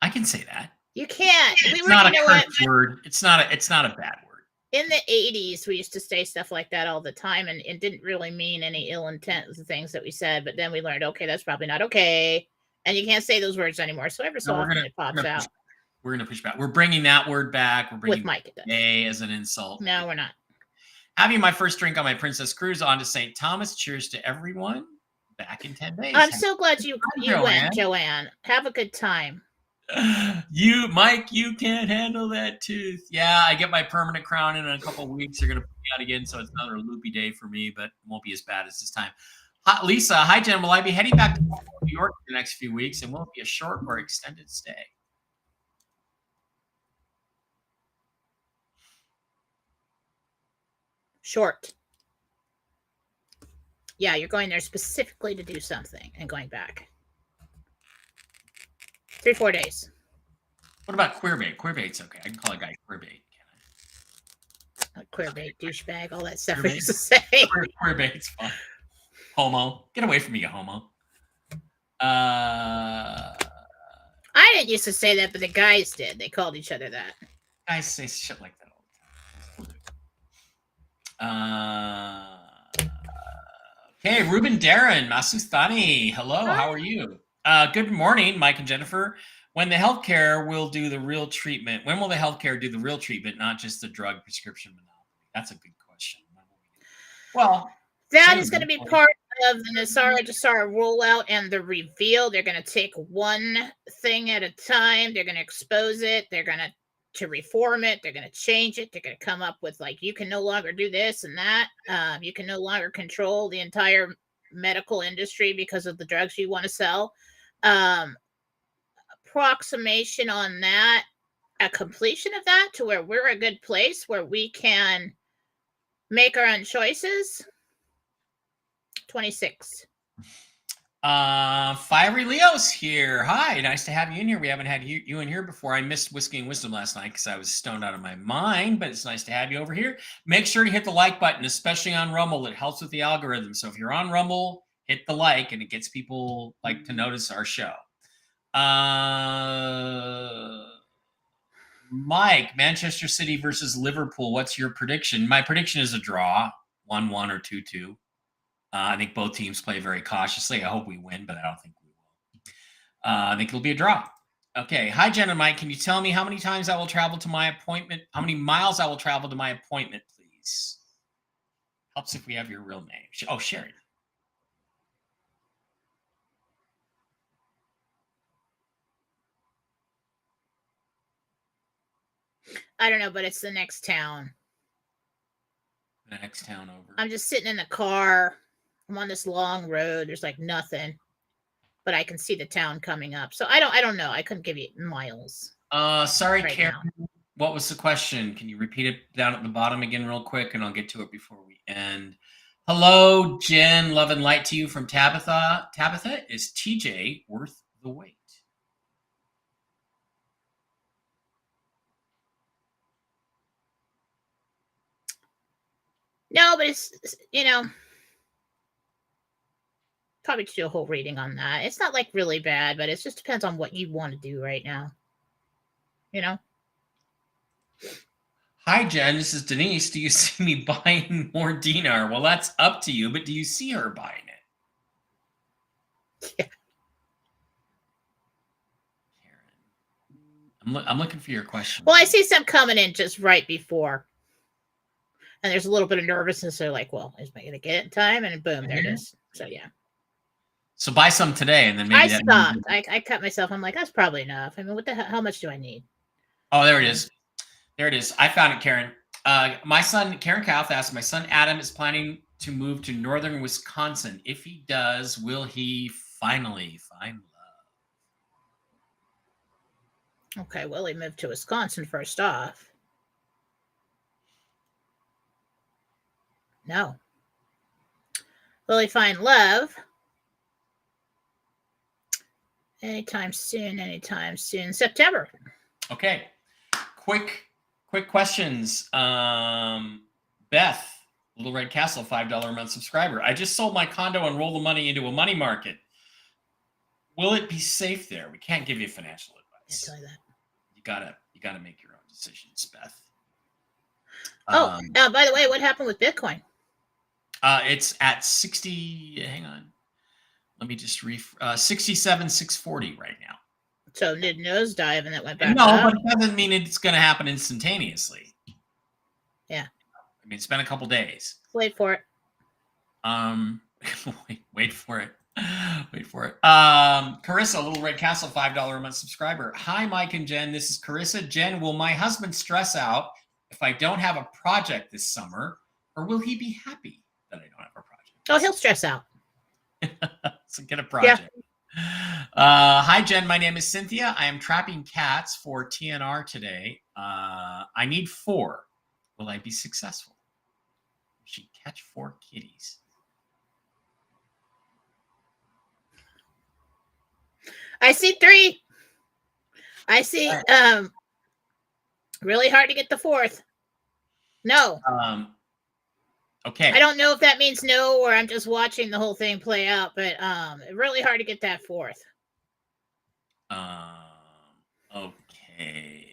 I can say that. You can't. It's not a curse word. It's not a bad word. In the 80s, we used to say stuff like that all the time, and it didn't really mean any ill intent of the things that we said. But then we learned, okay, that's probably not okay, and you can't say those words anymore. So every so often it pops out. We're going to push back. We're bringing that word back. We're bringing with Mike A as an insult. No, we're not. Having my first drink on my Princess Cruise on to St. Thomas. Cheers to everyone. Back in 10 days. I'm so glad you went, Joanne. Have a good time. Mike, you can't handle that tooth. Yeah, I get my permanent crown in a couple of weeks. They're going to put me out again, so it's another loopy day for me, but it won't be as bad as this time. Lisa, hi, Jen. Will I be heading back to New York in the next few weeks, and will it be a short or extended stay? Short. Yeah, you're going there specifically to do something and going back. 3-4 days. What about queerbait? Queerbait's okay. I can call a guy queerbait, can I? Queerbait, douchebag, all that stuff we used to say. Queerbait's fun. Homo. Get away from me, you homo. I didn't used to say that, but the guys did. They called each other that. Guys say shit like that all the time. Okay, Ruben Darren, Masustani. Hello, Hi. How are you? Good morning, Mike and Jennifer. When the healthcare will do the real treatment, when will the healthcare do the real treatment, not just the drug prescription monopoly? That's a good question. Well, that is going to be part of the Nasara Jasara rollout and the reveal. They're going to take one thing at a time. They're going to expose it. They're going to reform it. They're going to change it. They're going to come up with like, you can no longer do this and that. You can no longer control the entire medical industry because of the drugs you want to sell. Approximation on that, a completion of that to where we're a good place where we can make our own choices. 26. Fiery Leo's here. Hi, nice to have you in here. We haven't had you in here before. I missed Whiskey and Wisdom last night because I was stoned out of my mind, but it's nice to have you over here. Make sure to hit the like button, especially on Rumble. It helps with the algorithm. So if you're on Rumble, hit the like, and it gets people like to notice our show. Mike, Manchester City versus Liverpool. What's your prediction? My prediction is a draw, 1-1 or 2-2. I think both teams play very cautiously. I hope we win, but I don't think we will. I think it'll be a draw. Okay. Hi, Jen and Mike. Can you tell me how many times I will travel to my appointment? How many miles I will travel to my appointment, please? Helps if we have your real name. Oh, Sherry. I don't know, but it's the next town. The next town over. I'm just sitting in the car. I'm on this long road. There's like nothing, but I can see the town coming up. So I don't know. I couldn't give you miles. Sorry, right Karen. now. What was the question? Can you repeat it down at the bottom again real quick, and I'll get to it before we end. Hello, Jen. Love and light to you from Tabitha. Tabitha, is TJ worth the wait? No, but it's probably do a whole reading on that. It's not like really bad, but it just depends on what you want to do right now. Hi, Jen. This is Denise. Do you see me buying more dinar? Well, that's up to you, but do you see her buying it? Yeah. Karen, I'm looking for your question. Well, I see some coming in just right before. And there's a little bit of nervousness. They're like, well, is I going to get it in time? And boom, there it is. So, yeah. So buy some today, and then maybe I stopped. I cut myself. I'm like, that's probably enough. I mean, what the hell? How much do I need? Oh, there it is. There it is. I found it, Karen. My son, Karen Kauth asked, my son Adam is planning to move to northern Wisconsin. If he does, will he finally find love? Okay, well, he moved to Wisconsin first off. No. Will he find love? Anytime soon. September. Okay. Quick questions. Beth, Little Red Castle, $5 a month subscriber. I just sold my condo and rolled the money into a money market. Will it be safe there? We can't give you financial advice. I'll tell you that. You gotta make your own decisions, Beth. By the way, what happened with Bitcoin? It's at 60. Hang on. Let me just 67,640 right now. So it did nosedive and that went back No, up. but it doesn't mean it's going to happen instantaneously. Yeah. I mean, it's been a couple days. Wait for it. Wait for it. Wait for it. Carissa, Little Red Castle, $5 a month subscriber. Hi, Mike and Jen. This is Carissa. Jen, will my husband stress out if I don't have a project this summer, or will he be happy that I don't have a project? Oh, he'll stress out. So get a project. Yeah. Hi, Jen. My name is Cynthia. I am trapping cats for TNR today. I need 4. Will I be successful? She catch 4 kitties. I see 3. I see really hard to get the 4th. No. Okay. I don't know if that means no or I'm just watching the whole thing play out, but really hard to get that 4th. Okay.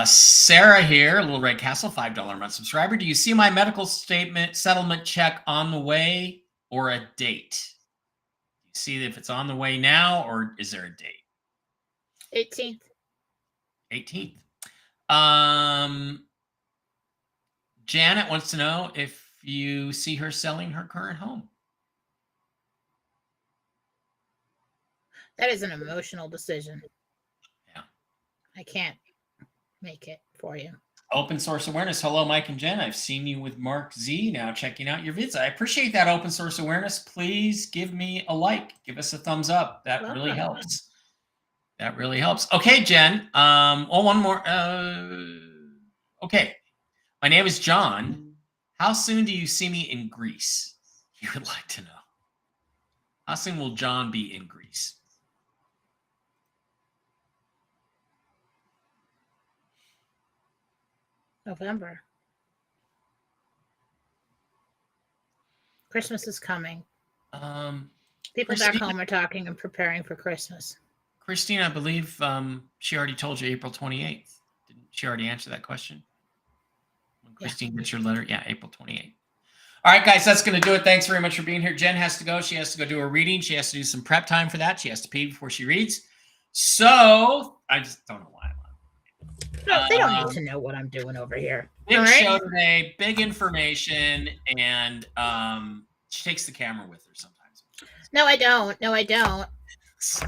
Sarah here, Little Red Castle, $5 a month subscriber. Do you see my medical statement settlement check on the way or a date? Do you see if it's on the way now or is there a date? 18th. 18th. Janet wants to know if you see her selling her current home. That is an emotional decision. Yeah. I can't make it for you. Open source awareness. Hello, Mike and Jen. I've seen you with Mark Z. Now checking out your vids. I appreciate that open source awareness. Please give me a like. Give us a thumbs up. That really helps. That really helps. Okay, Jen. One more. Okay. My name is John. How soon do you see me in Greece? You would like to know. How soon will John be in Greece? November. Christmas is coming. People back home are talking and preparing for Christmas. Christine, I believe she already told you April 28th. Didn't she already answer that question? When Christine gets your letter? Yeah, April 28th. All right, guys, that's going to do it. Thanks very much for being here. Jen has to go. She has to go do a reading. She has to do some prep time for that. She has to pee before she reads. So I just don't know why. No, they don't need to know what I'm doing over here. Big All right? show today, big information, and she takes the camera with her sometimes. No, I don't. No, I don't. So,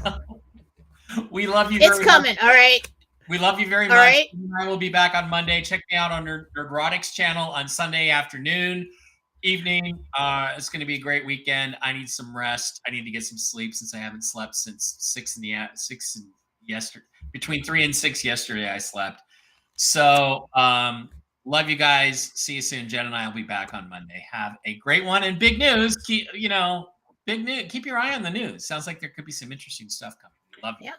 we love you. It's very coming. much. All right. We love you very All much. right. I will be back on Monday. Check me out on Neurotics channel on Sunday afternoon, evening. It's going to be a great weekend. I need some rest. I need to get some sleep since I haven't slept since 6 yesterday. Between 3 and 6 yesterday, I slept. So, love you guys. See you soon. Jen and I will be back on Monday. Have a great one. And big news, big news. Keep your eye on the news. Sounds like there could be some interesting stuff coming. Love you. Yeah.